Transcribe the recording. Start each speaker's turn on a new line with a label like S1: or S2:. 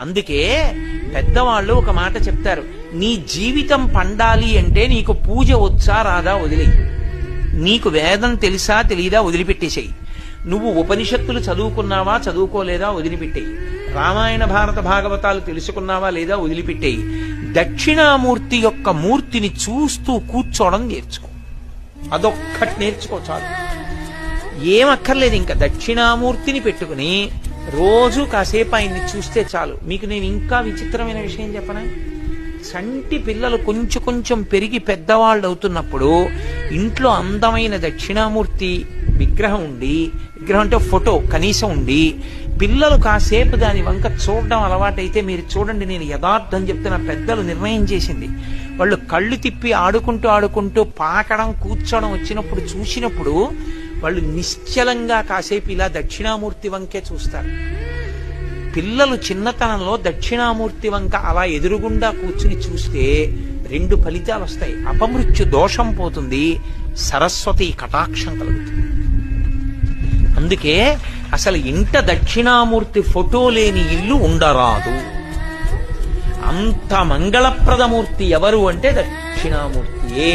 S1: అందుకే పెద్దవాళ్ళు ఒక మాట చెప్తారు, నీ జీవితం పండాలి అంటే నీకు పూజ వచ్చా రాదా వదిలేయి, నీకు వేదం తెలుసా తెలీదా వదిలిపెట్టేసేయి, నువ్వు ఉపనిషత్తులు చదువుకున్నావా చదువుకోలేదా వదిలిపెట్టేయి, రామాయణ భారత భాగవతాలు తెలుసుకున్నావా లేదా వదిలిపెట్టేయి, దక్షిణామూర్తి యొక్క మూర్తిని చూస్తూ కూర్చోవడం నేర్చుకో, అదొక్కటి నేర్చుకో చాలు. ఏమక్కర్లేదు, ఇంకా దక్షిణామూర్తిని పెట్టుకుని రోజు కాసేపు ఆయన్ని చూస్తే చాలు. మీకు నేను ఇంకా విచిత్రమైన విషయం చెప్పనా, చంటి పిల్లలు కొంచెం కొంచెం పెరిగి పెద్దవాళ్ళు అవుతున్నప్పుడు ఇంట్లో అందమైన దక్షిణామూర్తి విగ్రహం ఉండి, విగ్రహం అంటే ఫోటో కనీసం ఉండి, పిల్లలు కాసేపు దాని వంక చూడడం అలవాటైతే మీరు చూడండి, నేను యథార్థం చెప్తున్న, పెద్దలు నిర్ణయం చేసింది, వాళ్ళు కళ్ళు తిప్పి ఆడుకుంటూ ఆడుకుంటూ పాకడం కూర్చోవడం వచ్చినప్పుడు చూసినప్పుడు వాళ్ళు నిశ్చలంగా కాసేపు ఇలా దక్షిణామూర్తి వంకే చూస్తారు. పిల్లలు చిన్నతనంలో దక్షిణామూర్తి వంక అలా ఎదురుగుండా కూర్చుని చూస్తే 2 ఫలితాలు వస్తాయి. అపమృత్యు దోషం పోతుంది, సరస్వతి కటాక్షం కలుగుతుంది. అందుకే అసలు ఇంట దక్షిణామూర్తి ఫోటో లేని ఇల్లు ఉండరాదు. అంత మంగళప్రదమూర్తి ఎవరు అంటే దక్షిణామూర్తియే.